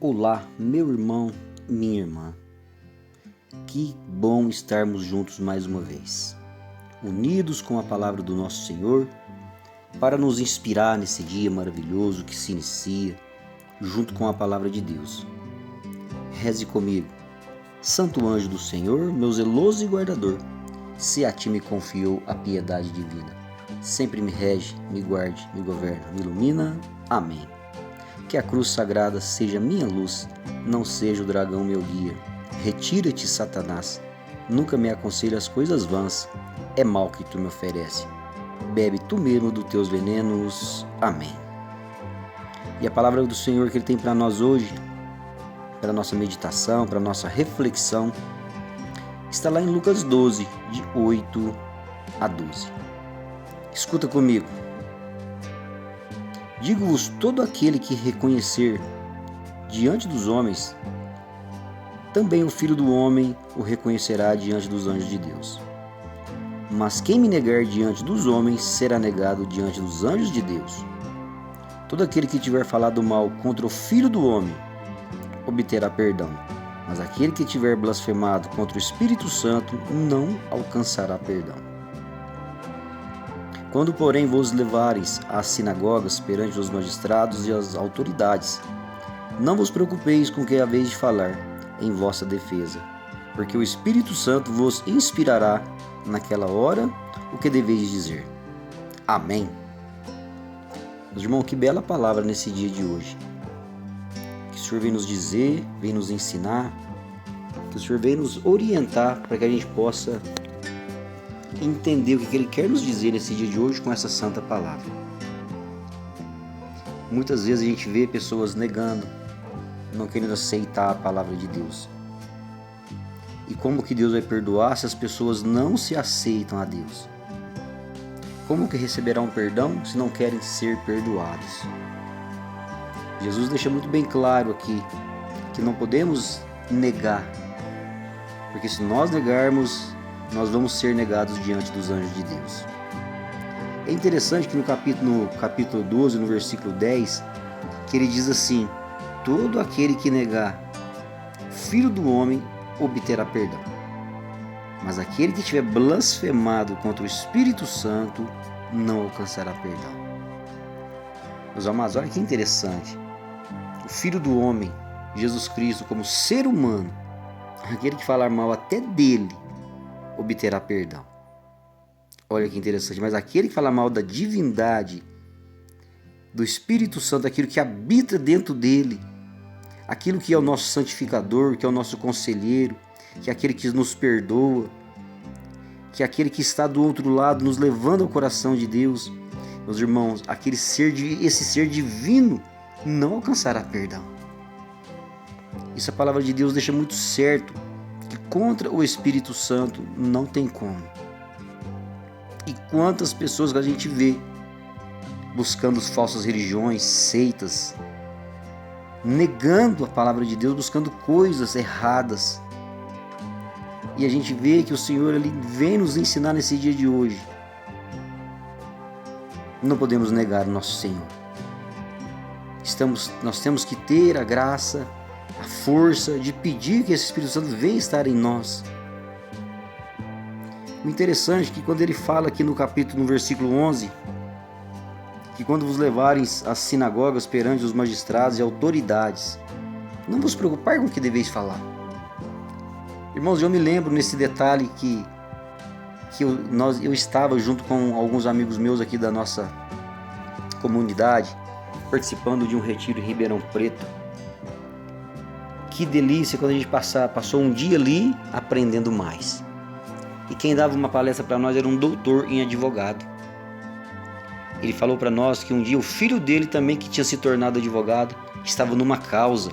Olá, meu irmão, minha irmã. Que bom estarmos juntos mais uma vez, unidos com a palavra do nosso Senhor, para nos inspirar nesse dia maravilhoso que se inicia, junto com a palavra de Deus. Reze comigo. Santo anjo do Senhor, meu zeloso e guardador, se a ti me confiou a piedade divina, sempre me rege, me guarde, me governa, me ilumina. Amém. Que a cruz sagrada seja minha luz, não seja o dragão meu guia. Retira-te, Satanás, nunca me aconselhe as coisas vãs, é mal que tu me oferece. Bebe tu mesmo dos teus venenos. Amém. E a palavra do Senhor que Ele tem para nós hoje, para a nossa meditação, para a nossa reflexão, está lá em Lucas 12, de 8 a 12. Escuta comigo. Digo-vos, todo aquele que reconhecer diante dos homens, também o Filho do Homem o reconhecerá diante dos anjos de Deus. Mas quem me negar diante dos homens, será negado diante dos anjos de Deus. Todo aquele que tiver falado mal contra o Filho do Homem, obterá perdão. Mas aquele que tiver blasfemado contra o Espírito Santo, não alcançará perdão. Quando, porém, vos levares às sinagogas perante os magistrados e as autoridades, não vos preocupeis com o que haveis de falar em vossa defesa, porque o Espírito Santo vos inspirará naquela hora o que deveis dizer. Amém. Meus irmãos, que bela palavra nesse dia de hoje. Que o Senhor vem nos dizer, vem nos ensinar, que o Senhor vem nos orientar para que a gente possa entender o que Ele quer nos dizer nesse dia de hoje com essa santa palavra. Muitas vezes a gente vê pessoas negando, não querendo aceitar a palavra de Deus. E como que Deus vai perdoar se as pessoas não se aceitam a Deus? Como que receberão perdão se não querem ser perdoados? Jesus deixa muito bem claro aqui que não podemos negar, porque se nós negarmos, nós vamos ser negados diante dos anjos de Deus. É interessante que no capítulo 12, no versículo 10, que ele diz assim: todo aquele que negar Filho do Homem obterá perdão, mas aquele que tiver blasfemado contra o Espírito Santo não alcançará perdão. Meus amados, olha que interessante. O Filho do Homem, Jesus Cristo, como ser humano, aquele que falar mal até dele, obterá perdão. Olha que interessante, mas aquele que fala mal da divindade, do Espírito Santo, aquilo que habita dentro dele, aquilo que é o nosso santificador, que é o nosso conselheiro, que é aquele que nos perdoa, que é aquele que está do outro lado, nos levando ao coração de Deus, meus irmãos, esse ser divino não alcançará perdão. Isso a palavra de Deus deixa muito certo, que contra o Espírito Santo não tem como. E quantas pessoas que a gente vê buscando as falsas religiões, seitas, negando a palavra de Deus, buscando coisas erradas. E a gente vê que o Senhor ali vem nos ensinar nesse dia de hoje. Não podemos negar o nosso Senhor. Nós temos que ter a graça, a força de pedir que esse Espírito Santo venha estar em nós. O interessante é que quando ele fala aqui no versículo 11, que quando vos levarem às sinagogas perante os magistrados e autoridades, não vos preocupar com o que deveis falar. Irmãos, eu me lembro nesse detalhe que eu estava junto com alguns amigos meus aqui da nossa comunidade, participando de um retiro em Ribeirão Preto. Que delícia quando a gente passou um dia ali aprendendo mais. E quem dava uma palestra para nós era um doutor em advogado. Ele falou para nós que um dia o filho dele também, que tinha se tornado advogado, estava numa causa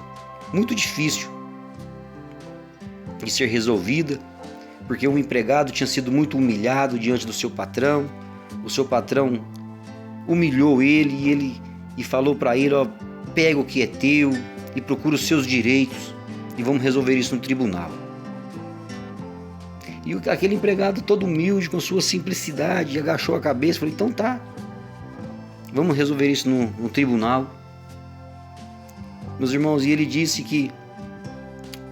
muito difícil de ser resolvida, porque um empregado tinha sido muito humilhado diante do seu patrão. O seu patrão humilhou ele e falou para ele: ó, pega o que é teu e procura os seus direitos e vamos resolver isso no tribunal. E aquele empregado todo humilde, com sua simplicidade, agachou a cabeça e falou: então tá, vamos resolver isso no tribunal. Meus irmãos, e ele disse que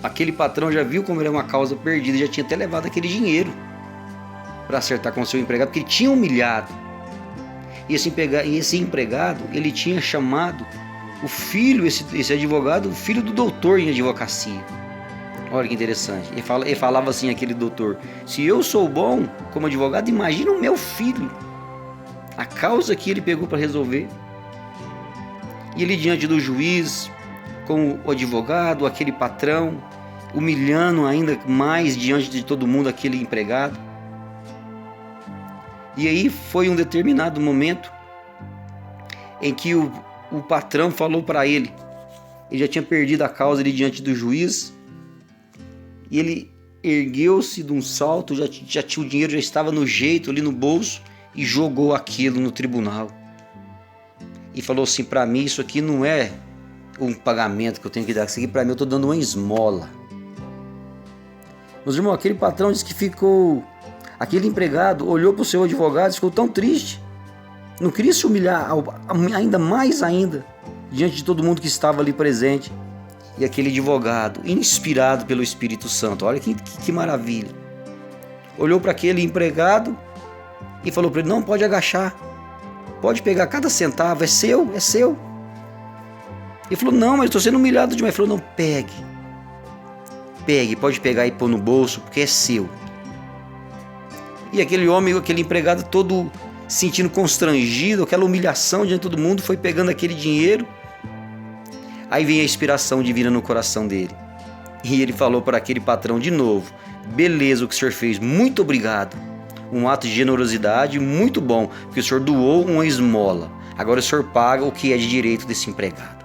aquele patrão já viu como ele é uma causa perdida, já tinha até levado aquele dinheiro para acertar com o seu empregado, porque ele tinha humilhado. E esse empregado, ele tinha chamado o filho, esse advogado, o filho do doutor em advocacia. Olha que interessante. Ele falava assim, aquele doutor: se eu sou bom como advogado, imagina o meu filho. A causa que ele pegou para resolver. E ele diante do juiz, com o advogado, aquele patrão, humilhando ainda mais diante de todo mundo aquele empregado. E aí foi um determinado momento em que o patrão falou para ele já tinha perdido a causa ali diante do juiz, e ele ergueu-se de um salto, já tinha o dinheiro, já estava no jeito ali no bolso, e jogou aquilo no tribunal. E falou assim: para mim isso aqui não é um pagamento que eu tenho que dar, isso aqui para mim eu estou dando uma esmola. Meus irmãos, aquele patrão disse que ficou... Aquele empregado olhou para o seu advogado e ficou tão triste. Não queria se humilhar ainda mais diante de todo mundo que estava ali presente. E aquele advogado, inspirado pelo Espírito Santo, olha que maravilha, olhou para aquele empregado e falou para ele: não, pode agachar, pode pegar cada centavo, é seu, é seu. Ele falou: não, mas estou sendo humilhado demais. Ele falou: não, pegue, pode pegar e pôr no bolso, porque é seu. E aquele homem, aquele empregado todo sentindo constrangido, aquela humilhação diante de todo mundo, foi pegando aquele dinheiro. Aí vem a inspiração divina no coração dele. E ele falou para aquele patrão de novo: beleza o que o senhor fez, muito obrigado. Um ato de generosidade muito bom, porque o senhor doou uma esmola. Agora o senhor paga o que é de direito desse empregado.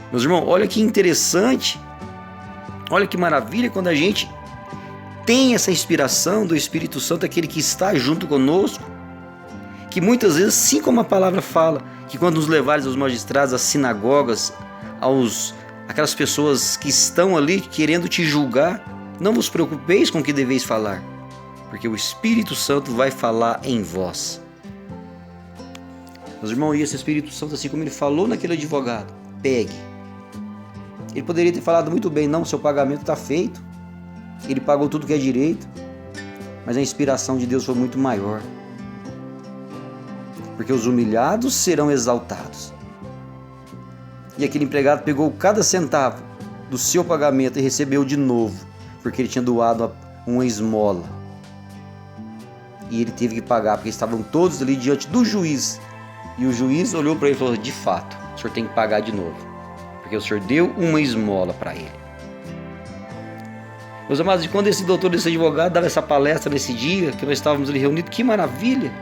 Meus irmãos, olha que interessante, olha que maravilha quando a gente tem essa inspiração do Espírito Santo, aquele que está junto conosco, que muitas vezes, assim como a palavra fala, que quando nos levares aos magistrados, às sinagogas, aquelas pessoas que estão ali querendo te julgar, não vos preocupeis com o que deveis falar, porque o Espírito Santo vai falar em vós. Meus irmãos, e esse Espírito Santo, assim como ele falou naquele advogado: pegue. Ele poderia ter falado muito bem: não, seu pagamento está feito, ele pagou tudo que é direito. Mas a inspiração de Deus foi muito maior, porque os humilhados serão exaltados. E aquele empregado pegou cada centavo do seu pagamento e recebeu de novo, porque ele tinha doado uma esmola. E ele teve que pagar, porque estavam todos ali diante do juiz. E o juiz olhou para ele e falou: de fato, o senhor tem que pagar de novo, porque o senhor deu uma esmola para ele. Meus amados, e quando esse doutor, esse advogado dava essa palestra nesse dia que nós estávamos ali reunidos, que maravilha!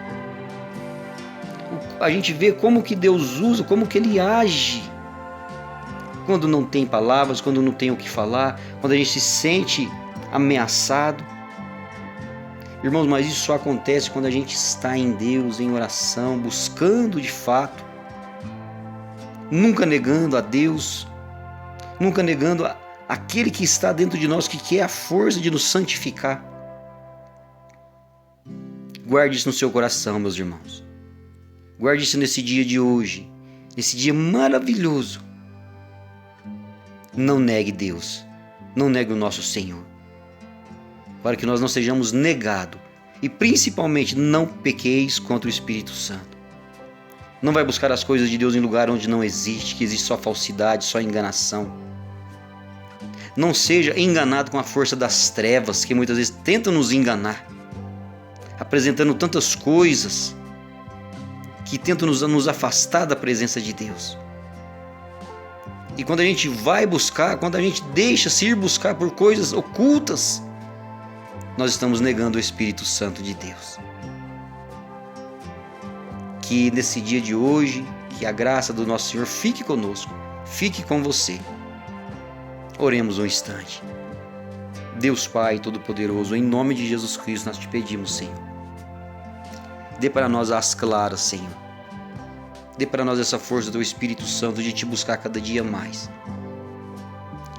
A gente vê como que Deus usa, como que Ele age quando não tem palavras, quando não tem o que falar, quando a gente se sente ameaçado. Irmãos, mas isso só acontece quando a gente está em Deus, em oração, buscando de fato, nunca negando a Deus, nunca negando aquele que está dentro de nós, que quer a força de nos santificar. Guarde isso no seu coração, meus irmãos. Guarde isso nesse dia de hoje, nesse dia maravilhoso. Não negue Deus, não negue o nosso Senhor, para que nós não sejamos negados, e principalmente não pequeis contra o Espírito Santo. Não vai buscar as coisas de Deus em lugar onde não existe, que existe só falsidade, só enganação. Não seja enganado com a força das trevas, que muitas vezes tentam nos enganar, apresentando tantas coisas que tentam nos afastar da presença de Deus. E quando a gente vai buscar, quando a gente deixa-se ir buscar por coisas ocultas, nós estamos negando o Espírito Santo de Deus. Que nesse dia de hoje, que a graça do nosso Senhor fique conosco, fique com você. Oremos um instante. Deus Pai Todo-Poderoso, em nome de Jesus Cristo, nós te pedimos, Senhor. Dê para nós as claras, Senhor. Dê para nós essa força do Espírito Santo de te buscar cada dia mais.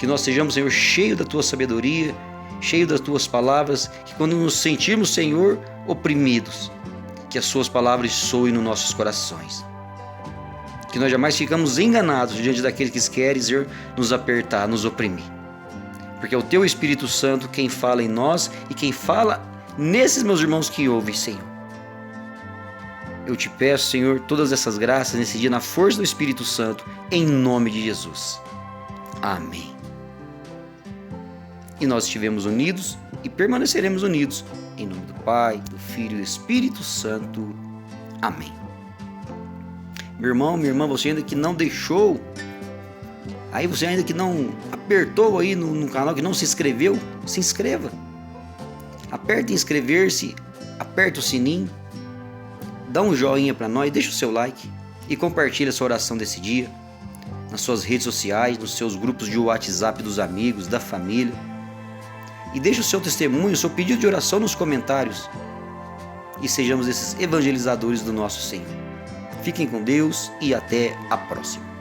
Que nós sejamos, Senhor, cheios da tua sabedoria, cheios das tuas palavras, que quando nos sentirmos, Senhor, oprimidos, que as suas palavras soem nos nossos corações. Que nós jamais ficamos enganados diante daqueles que querem nos apertar, nos oprimir. Porque é o Teu Espírito Santo quem fala em nós e quem fala nesses meus irmãos que ouvem, Senhor. Eu te peço, Senhor, todas essas graças nesse dia na força do Espírito Santo, em nome de Jesus. Amém. E nós estivemos unidos e permaneceremos unidos, em nome do Pai, do Filho e do Espírito Santo. Amém. Meu irmão, minha irmã, você ainda que não deixou, aí você ainda que não apertou aí no canal, que não se inscreveu, se inscreva. Aperta em inscrever-se, aperta o sininho, dá um joinha para nós, deixa o seu like e compartilha essa oração desse dia nas suas redes sociais, nos seus grupos de WhatsApp dos amigos, da família. E deixa o seu testemunho, o seu pedido de oração nos comentários. E sejamos esses evangelizadores do nosso Senhor. Fiquem com Deus e até a próxima.